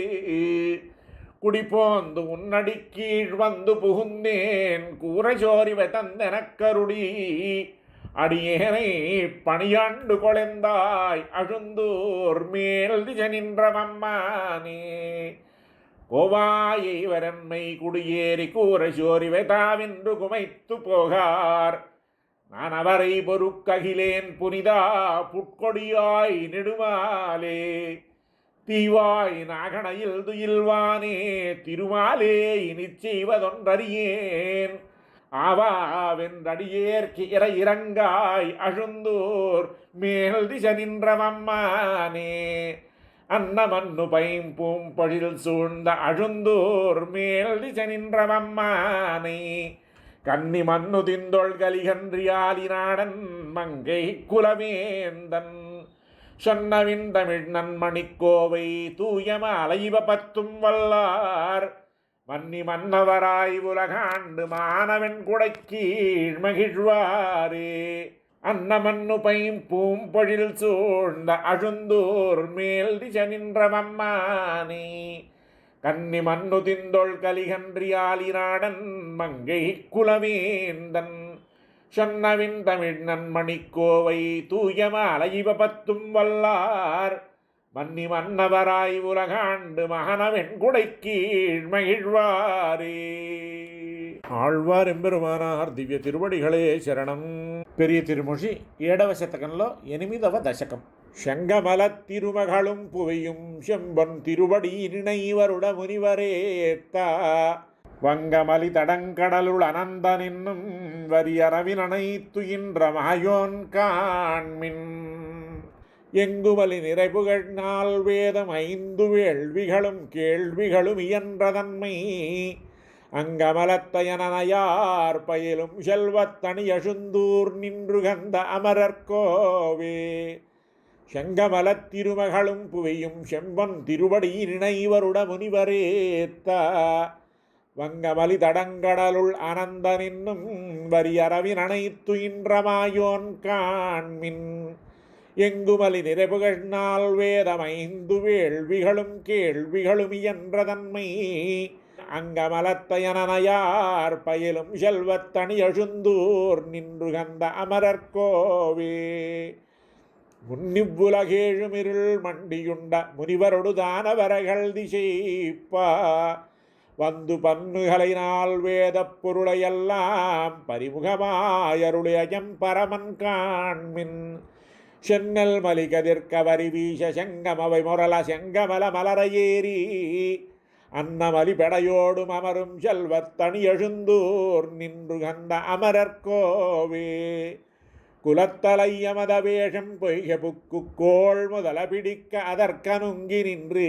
குடிபோந்து உன்னடி கீழ் வந்து புகுந்தேன் கூறச்சோரிவை தந்தெனக்கருடி அடியேனை பணியாண்டு கொಳೆந்தாய் அழுந்தூர் மேல் திசை நின்றவம்மானே கோவாயை வரன்மை குடியேறி கூறச்சோரிவை தாவென்று குமைத்து போகார் நான் அவரை பொறுக்ககிலேன் புனிதா புட்கொடியாய் நெடுமாலே தீவாய் நாகணையில் துயில்வானே திருமாலே இனி செய்வதொன்றறியேன் ஆவாவென்றடியேற்கு இறங்காய் அழுந்தூர் மேல் திசை நின்றவம்மானே அன்னமன்னு பைம்பூம் பொழில் சூழ்ந்த அழுந்தூர் மேல் திசை நின்றவம்மானை கன்னி மண்ணு திந்தொள் கலிகன்றியாலினாடன் மங்கை குலவேந்தன் சொன்னவின் தமிழ் நன்மணிக்கோவை தூயம அலைவ பத்தும் வல்லார் மன்னி மன்னவராய் உலகாண்டு மானவன் குடைக்கீழ் மகிழ்வாரே அன்னமன்னு பைம்பூம் பொழில் சூழ்ந்த அழுந்தூர் மேல் திசை நின்றவம்மானே கன்னி மண்ணு திந்தொள் கலிகன்றியாலினாடன் மங்கை குலவேந்தன் சொன்னவின் தமிழ் நன்மணிக்கோவை தூயம அலைவ பத்தும் வல்லார் மன்னி மன்னவராய் உலகாண்டு மகனவென் குடைக்கீழ் மகிழ்வாரே. ஆழ்வார் எம்பெருமானார் దివ్య తిరువడిகளே శరణం. பெரிய திருமொழி 7వ శతకంలో 8వ దశకం. செங்கமல திருமகளும் புவையும் செம்பொன் திருவடி நினைவருட முனிவரேத்த வங்கமலி தடங்கடலுள் அனந்தன் என்னும் வரியறவின் அனைத்துயின்ற மாயோன் காண்மின் எங்குமலி நிறைபுகழ் நாள் வேதம் 5 வேள்விகளும் கேள்விகளும் இயன்றதன்மை அங்கமலத்தயனையார் பயிலும் செல்வத்தனி அழுந்தூர் நின்று கந்த அமரர்கோவே செங்கமலத் திருமகளும் புவையும் செம்பொன் திருவடி நினைவருட முனிவரேத்த வங்கமலி தடங்கடலுள் அனந்தன் என்னும் வரியறவின் அனைத்து இன்றமாயோன் காண்மின் எங்குமலி நிறைபுகழ் நாள் வேதம் 5 வேள்விகளும் கேள்விகளும் இயன்றதன்மை அங்கமலத்தயனையார் பயிலும் செல்வத்தனி அழுந்தூர் நின்று கந்த அமரர்கோவே முன்னிவ்வுலகேழுமிருள் மண்டியுண்ட முனிவரொடு தானவரகள் திசைப்பா வந்து பன்னுகளினால் வேதப் பொருளையெல்லாம் பரிமுகமாயருளையம் பரமன் காண்மின் சென்னல் மலிகதிர்க்க வரி வீச செங்கமவை முரள செங்கமல மலரையேறி அன்னமலி பெடையோடும் அமரும் செல்வத்தனி எழுந்தூர் நின்று கந்த அமரர்கோவே குலத்தலையமத வேஷம் பொய்க புக்கு கோள் முதல பிடிக்க அதற்கனுங்கி நின்று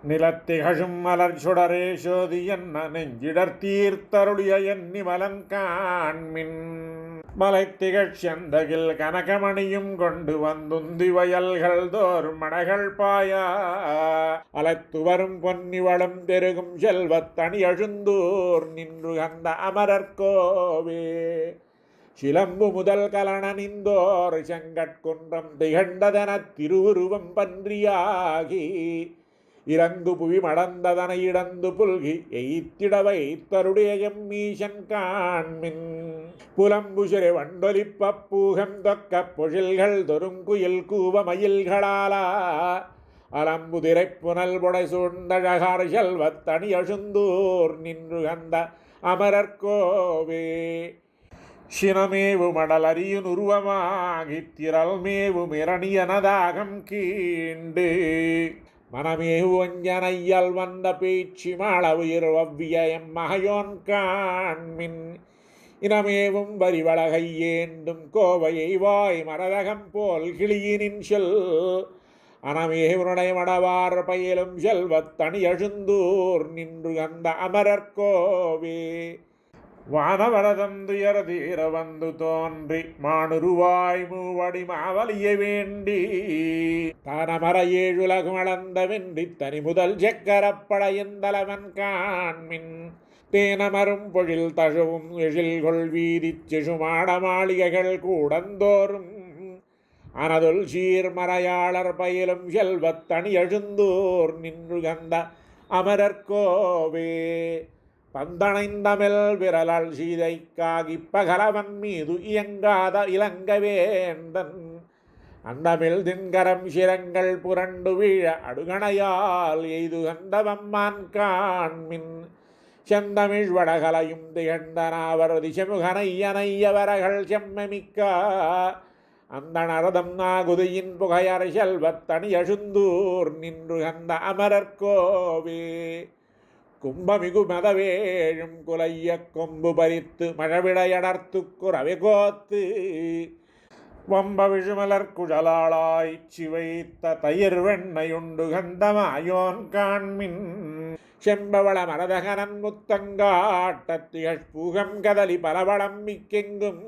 நிலத்திகழும் மலர் சுடரே சோதி என்ன நெஞ்சிடர் தீர்த்தருளிய எண்ணி மலன் காண்மின் மலைத்திகழ் செந்தகில் கனகமணியும் கொண்டு வந்துந்தி வயல்கள் தோர் மடைகள் பாயா அலைத்து வரும் பொன்னிவளம் பெருகும் செல்வத்தனி அழுந்தூர் நின்று கந்த அமரர்கோவே சிலம்பு முதல் கலனனிந்தோர் செங்கட்குன்றம் திகண்டதன திருவுருவம் பன்றியாகி இறங்கு புவி மடந்ததனை இடந்து புல்கி எய்த்திடவை தருடைய எம்மீசன் காண்மின் புலம்புசிறை வண்டொலிப்ப பூகம் தொக்க பொழில்கள் தொருங்குயில் கூவ மயில்களாலா அலம்புதிரை புனல் புடை சூழ்ந்தழகார் செல்வத்தணி அழுந்தூர் நின்று கந்த அமரர்கோவே சினமேவு மடல் அறியின் உருவமாகித் திரள் மேவும் இரணியனதாகம் கீண்டு மனமேவு வஞ்சனையல் வந்த பேச்சு மாள உயிர் வவ்விய எம்மகையோன் காண்மின் இனமேவும் வரிவளகை ஏண்டும் கோவையை வாய் மரதகம் போல் கிளியினின் சொல் அனமேவுடைய மடவார் பயிலும் செல்வத்தணி அழுந்தூர் நின்று அந்த அமரர்கோவே வானவரதம் துயர தீர வந்து தோன்றி மானுருவாய் மூவடி மாவலிய வேண்டி தானமர ஏழுலகம் அளந்த வென்றி தனி முதல் செக்கரப்படையந்தலவன் காண்மின் தேனமரும் பொழில் தழுவும் எழில்கொள் வீதி செசுமாட மாளிகைகள் கூடந்தோறும் அனதுல் சீர்மறையாளர் பயிலும் செல்வத்தணி எழுந்தூர் நின்று கந்த அமரர்கோவே பந்தனைந்தமிழ் விரலால் சீதைக்காகி பகலவன் மீது இயங்காத இளங்கவேந்தன் அந்தமிழ் தின்கரம் சிரங்கள் புரண்டு வீழ அடுகணையால் எய்து கண்டவம்மான் காண்மின் செந்தமிழ் வடகலையும் திகழ்ந்தனாவர் திசமுகனையனையவர்கள் செம்மமிக்க அந்த நரதம் நாகுதியின் புகையர் செல்வத்தணி அழுந்தூர் நின்று கந்த அமரர்கோவே கும்பமிகு மதவேழும் குலைய கொம்பு பறித்து மழவிடையடர்த்து குறவை கோத்து வம்ப விழுமலர் குழலாளாய் சிவைத்த தயிர் வெண்ணையுண்டு கந்தமாயோன் காண்மின் செம்பவள மரதகனன் முத்தங்காட்டத்திகழ் பூகம் கதலி பலவளம் மிக்கெங்கும்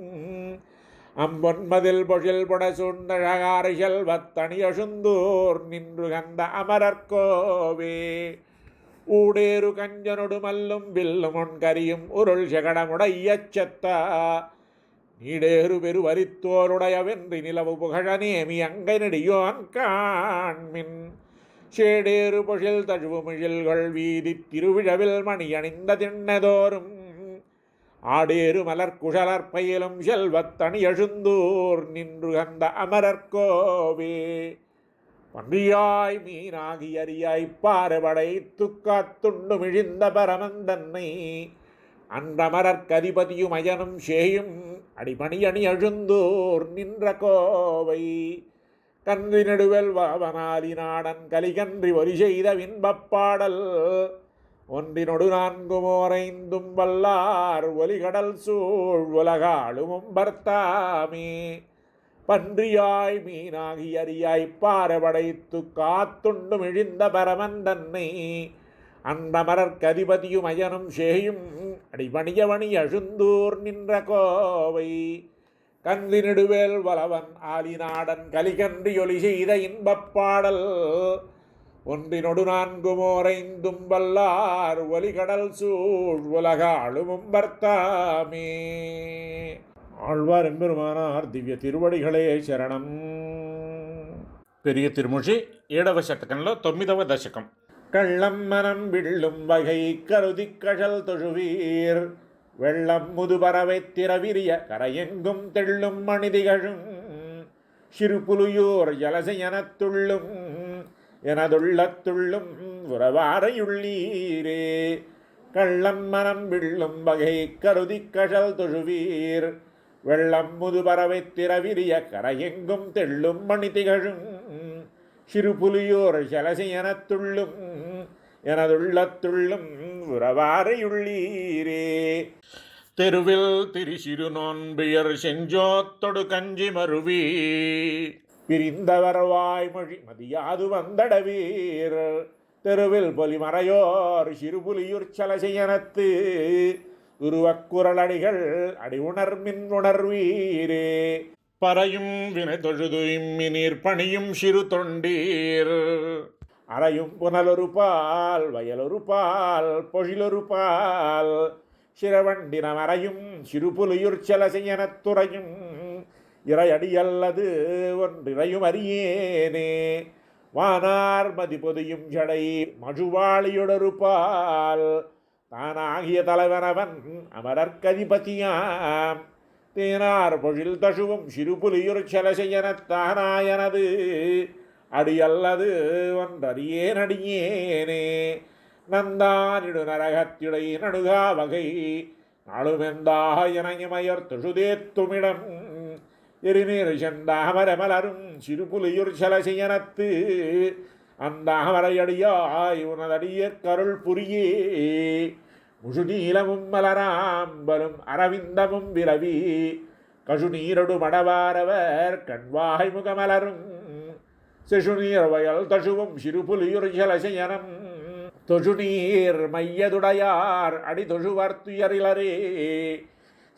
அம்பொன்மதில் பொழில் புட சூழ்ந்தழகாறு செல்வத்தணி அழுந்தூர் நின்று கந்த அமரர்கோவே ஊடேறு கஞ்சனொடு மல்லும் வில்லும் ஒன்கரியும் உருள் செகடமுடைய செத்தா நீடேறு பெரு வரித்தோருடைய வென்றி நிலவு புகழ நேமி அங்கை நெடியோன் காண்மின் சேடேறு பொழில் தழுவு மிழில்கள் வீதி திருவிழவில் மணி அணிந்த திண்ணதோறும் ஆடேறு மலர் குழலற்பயிலும் செல்வத்தணி எழுந்தூர் நின்று கந்த அமரர்கோவே பன்றியாய் மீனாகி அரியாய் பாரபடை துக்காத்துண்டு மிழிந்த பரமந்தன்னை அன்றமரற்கதிபதியும் அயனும் சேயும் அடிபணியணி அழுந்தோர் நின்ற கோவை கன்றி நெடுவெல் வாவனாலி நாடன் கலிகன்றி ஒலி செய்த வின்பப்பாடல் ஒன்றினொடு நான்குமோரைந்தும் வல்லார் ஒலிகடல் சூழ் உலகாளும் பர்த்தாமே பன்றியாய் மீனாகி அரியாய் பாரபடைத்து காத்துண்டு மிழிந்த பரமந்தன்னை அந்தமரற்கதிபதியும் அயனும் சேயும் அடிபணியவணி அழுந்தூர் நின்ற கோவை கந்தி நெடுவேல் வலவன் ஆலிநாடன் கலிகன்றி ஒலி செய்த இன்பப்பாடல் ஒன்றினொடு நான்குமோரைந்தும் வல்லார் ஒலிகடல் சூழ் உலகாளும் பர்த்தாமே ஆழ்வார் எம்பெருமானார் திவ்ய திருவடிகளே శరణం. பெரிய తిరుమూషి 7వ శతకంలో 9వ దశకం. கள்ளம் மனம் விள்ளும் வகை கருதி கழல் தொழுவீர் வெள்ளம் முதுபறவை திறவிரிய கரையெங்கும் தெள்ளும் மணிதிகழும் சிறுபுலியூர் ஜலசையனத்துள்ளும் எனதுள்ளத்துள்ளும் உறவாரையுள்ளீரே. கள்ளம் மனம் விள்ளும் வகை கருதி கழல் தொழுவீர் வெள்ளம் முதுபறவை திறவிரிய கரையெங்கும் தெள்ளும் மணி திகழும் சிறுபுலியோர் ஜலசையனத்துள்ளும் எனதுள்ளத்துள்ளும் உறவாரையுள்ளீரே. தெருவில் திரிசிறு நோன்பியர் செஞ்சோத்தொடு கஞ்சி மருவி பிரிந்தவர் வாய்மொழி மதியாது வந்தடவீர் தெருவில் பொலிமறையோர் சிறுபுலியூர் சலசையனத்து உருவக்குரலடிகள் அடி உணர்மின் உணர்வீரே. பறையும் வினை தொழுது இம்மினீர் பணியும் சிறு தொண்டீர் அறையும் புனலொரு பால் வயலொரு பால் பொழிலொரு பால் சிறவண்டினம் அறையும் சிறுபுலியுர் செலசையனத்துறையும் இறையடியல்லது ஒன்றிறையும் அறியேனே. வானார் மதிபொதியும் ஜடை மழுவாளியொடொரு பால் தானாகிய தலைவனவன் அமரர்கதிபதியாம் தேனார் பொழில் தழுவும் சிறுபுலியுர் செலசையனத்தானாயனது அடியல்லது ஒன்றறியேன் அடியேனே நந்தானிடு நரகத்திடை நடுகா வகை நாளுமெந்தாக இணையமயர் தொழுதேத்துமிடம் எரிநீர் செந்தாமர மலரும் சிறுபுலியுர் சலசையனத்து அந்த அமரையடியாய் உனதடியற் கருள் புரியே முழுநீலமும் மலராம்பலும் அரவிந்தமும் விரவி கசுநீரொடு மடவாரவர் கண்வாய் முகமலரும் சிசுநீர் வயல் தசுவும் சிறுபுலியுர் சலசையனம் தொழுநீர் மையதுடையார் அடி தொழுவர்த்துயரிலரே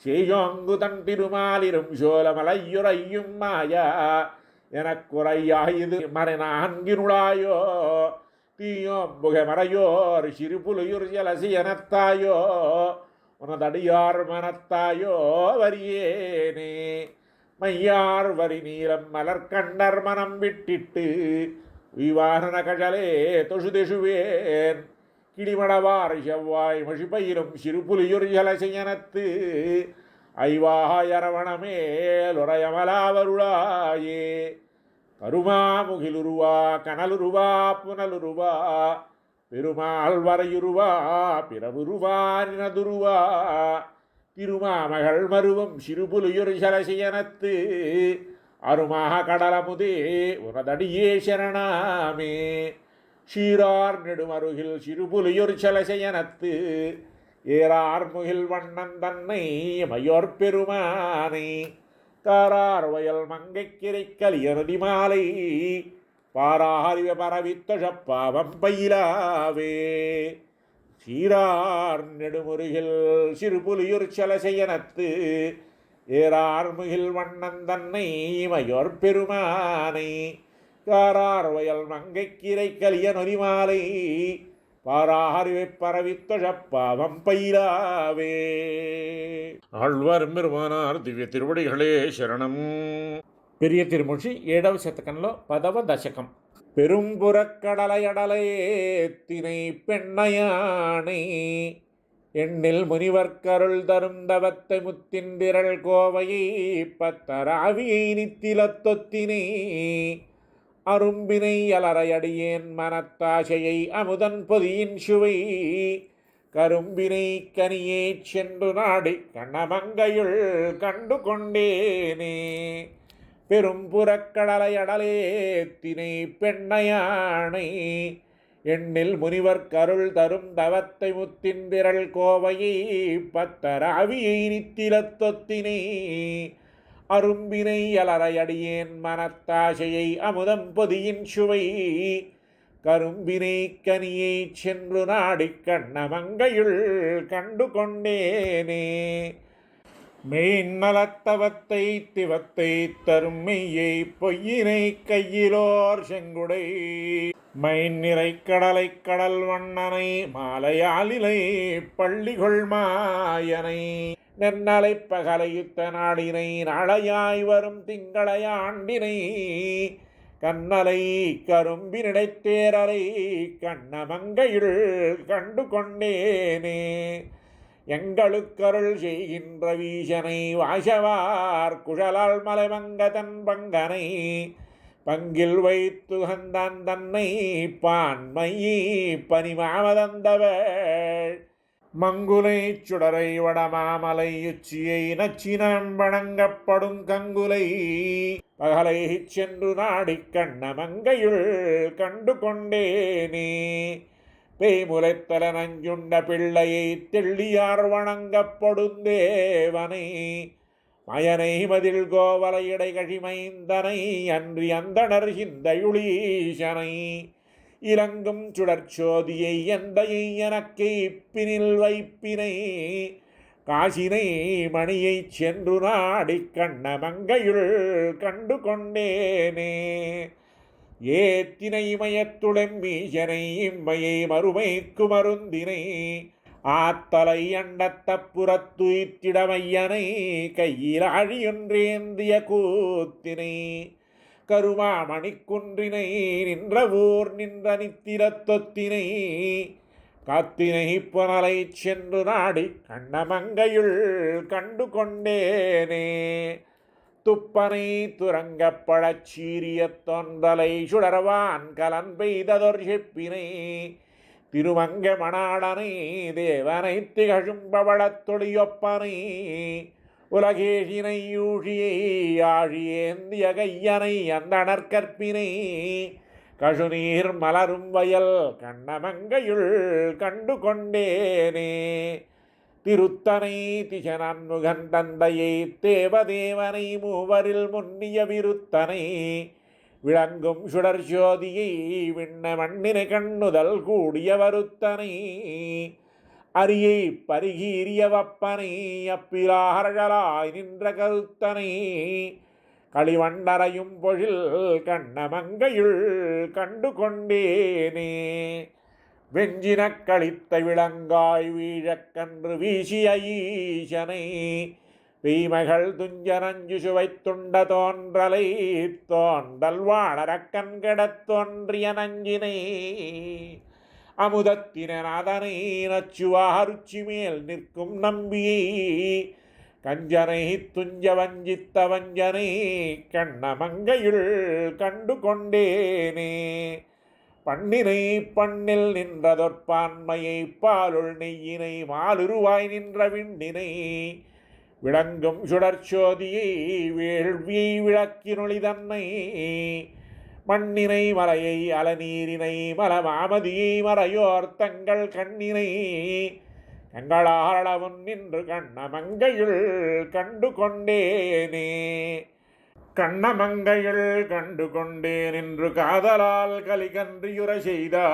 சேயோங்கு தன் திருமாலிரும் சோழமலையுறையும் மாயா எனக்குறையாயுது மறைநான்கிருளாயோ தீயோம் புகமறையோர் சிறுபுலியுர் ஜலசியனத்தாயோ உனதடியார் மனத்தாயோ வரியேனே மையார் வரி நீலம் மலர்கண்டர் மனம் விட்டிட்டு விவாரண கழலே தொழுதெசுவேன் கிளிமடவார் செவ்வாய் மொழிபயிரும் சிறுபுலியுர் ஜலசையனத்து ஐவாயரவணமேலுரையமலாவருளாயே கருமாமுகிலுருவா கனலுருவா புனலுருவா பெருமாள் வரையுருவா பிறவுருவா நினதுருவா திருமாமகள் மருவும் சிறுபுலியுர் ஜலசையனத்து அருமாக கடலமுதே உனதடியே சரணாமே சீரார் நெடுமருகில் சிறுபுலியுர் சலசையனத்து ஏறார் முகில் வண்ணன் தன்னை மயோர் பெருமானை தாரார் வயல் மங்கைக்கிரை கலியனதி மாலை பாராரிவ பரவித்தொழப்பாவம் பயிலாவே சீரார் நெடுமுருகில் சிறுபுலியுர் சலசையனத்து ஏறார் முகில் வண்ணன் தன்னை மயோர் பெருமானை காரார் வயல் மங்கைக்கிரை கலிய நொறிமாலை பாராரிவை பரவித்தொழப்பாவம் பயிலாவே. ஆழ்வார் பெருமானார் దివ్య తిరువడిகளே శరణం. பெரிய திருமொழி 7వ శతకంలో 10వ దశకం. பெரும்புறக்கடலையடலையேத்தினை பெண்ணையானை எண்ணில் முனிவர்க்கருள் தரும் தவத்தை முத்தின் விரல் கோவையை பத்தராவியை நித்திலத்தொத்தினை அரும்பினை அலறையடியேன் மனத்தாசையை அமுதன் பொதியின் சுவை கரும்பினை கனியே சென்று நாடி கண்ணமங்கையுள் கண்டு கொண்டேனே பெரும்புறக்கடலையடலேத்தினை பெண்ணையானை எண்ணில் முனிவர் கருள் தரும் தவத்தை முத்தின் விரல் கோவையை பத்தராவியை நித்திலத்தொத்தினை அரும்பினை அலறையடியேன் மனத்தாசையை அமுதம் பொதியின் சுவை கரும்பினை கனியை சென்று நாடி கண்ணமங்கையுள் கண்டு கொண்டேனே மெய்நலத்தவத்தை திவத்தை தரும் மெய்யை பொய்யினை கையிலோர் செங்குடை மைநிறை கடலை கடல் வண்ணனை மாலையாலிலை பள்ளிகொள் மாயனை நென்னலை பகலையுத்த நாடினை நாளையாய் வரும் திங்களையாண்டினை கண்ணலை கரும்பினிடைத்தேரரை கண்ணமங்கையுள் கண்டு கொண்டேனே எங்களுக்கருள் செய்கின்ற வீசனை வாசவார் குழலால் மலைமங்க தன் பங்கனை பங்கில் வைத்து கந்தான் தன்னை பான்மையி பனிமாமதந்தவள் மங்குலை சுடரை வடமாமலை உச்சியை நச்சினம் வணங்கப்படும் கங்குலை பகலை சென்று நாடி கண்ணமங்கையுள் கண்டு கொண்டேனே பேய்முலைத்தல நஞ்சுண்ட பிள்ளையை தெள்ளியார் வணங்கப்படும் தேவனை மயனை மதில் கோவலையடை கழிமைந்தனை அன்றி அந்தணர் சிந்தையுளீசனை இலங்கும் சுடற்சோதியை எந்தையை எனக்கு இப்பினில் வைப்பினை காசினை மணியை சென்று நாடி கண்ணமங்கையுள் கண்டு கொண்டேனே ஏத்தினை மயத்துளம்பீசனை இம்மையை மறுமைக்கு மருந்தினை ஆத்தலை அண்டத்தப்புறத்துயித்திடமையனை கையில் ஆழியொன்றேந்திய கூத்தினை கருமாமணிக்குன்றினை நின்ற ஊர் நின்ற நித்திரத்தொத்தினை காத்தினை புனலை சென்று நாடி கண்ணமங்கையுள் கண்டு கொண்டேனே துப்பனை துரங்கப்பழச் சீரிய தொன்றலை சுடர்வான் கலன் பெய்ததொர் செப்பினை திருமங்க மணாளனை தேவனை திகழும் பவளத் தொழியொப்பனை உலகேஷினை யூழியை ஆழியேந்திய கையனை அந்தணர் கற்பினை கழுநீர் மலரும் வயல் கண்ணமங்கையுள் கண்டு கொண்டேனே திருத்தனை திசனன்முகன் தந்தையை தேவதேவனை மூவரில் முன்னிய விருத்தனை விளங்கும் சுடர் ஜோதியை விண்ண மண்ணினை கண்ணுதல் கூடிய வருத்தனை அரியை பருகீரிய வப்பனை அப்பிலார்களாய் நின்ற கருத்தனை களிவண்டரையும் பொழில் கண்ணமங்கையுள் கண்டு கொண்டேனே வெஞ்சினக் கழித்த விளங்காய் வீழக்கன்று வீசிய ஈசனை வீமகள் துஞ்சனஞ்சு சுவைத்துண்ட தோன்றலை தோன்றல் வாழறக் கண்கடத் தோன்றிய நஞ்சினை அமுதத்தினதனை நச்சுவாருச்சி மேல் நிற்கும் நம்பியை கஞ்சனை துஞ்ச வஞ்சித்த வஞ்சனை கண்ணமங்கையுள் கண்டு கொண்டேனே பண்ணினை பண்ணில் நின்றதொற்பான்மையை பாலுள் நெய்யினை மாலுருவாய் நின்ற விண்ணினை விளங்கும் சுடர்ச்சோதியை வேள்வியை விளக்கினொளி தன்னை மண்ணினை மலையை அலநீரினை மலமாமதியை மறையோர் தங்கள் கண்ணினை கங்களாளவும் நின்று கண்ணமங்கையுள் கண்டு கொண்டேனே கண்ணமங்கையுள் கண்டு கொண்டே நின்று காதலால் கலிகன்றியுற செய்தா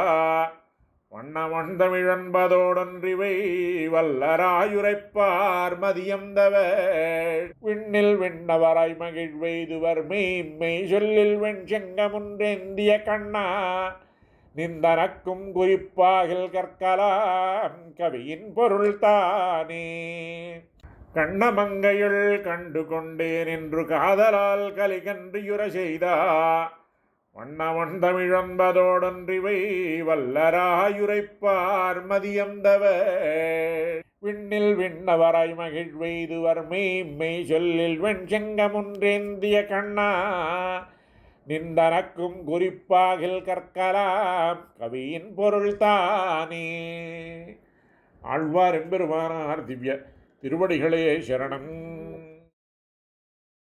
வண்ணமொண்டமிழன்பதோடொன்றிவை வல்லராயுரைப்பார் மதியந்தவர் விண்ணில் விண்ணவராய் மகிழ்வெய்துவர் மெய்மை சொல்லில் வெண்செங்கமுன்றேந்திய கண்ணா நிந்தனக்கும் குறிப்பாகில் கற்கலாம் கவியின் பொருள் தானே கண்ணமங்கையுள் கண்டு கொண்டேன் என்று காதலால் கலிகன்றியுற செய்தா வண்ணமொண்டமிழன்பதோடொன்றிவை வல்லராயுரைப்பார் மதியந்தவர் விண்ணில் விண்ணவராய் மகிழ்வெய்துவர் மெய்மை சொல்லில் வெண்செங்கமுன்றேந்திய கண்ணா நிந்தனக்கும் குறிப்பாகில் கற்கலாம் கவியின் பொருள் தானே. ஆழ்வார் எம்பெருமானார் திவ்ய திருவடிகளே சரணம்.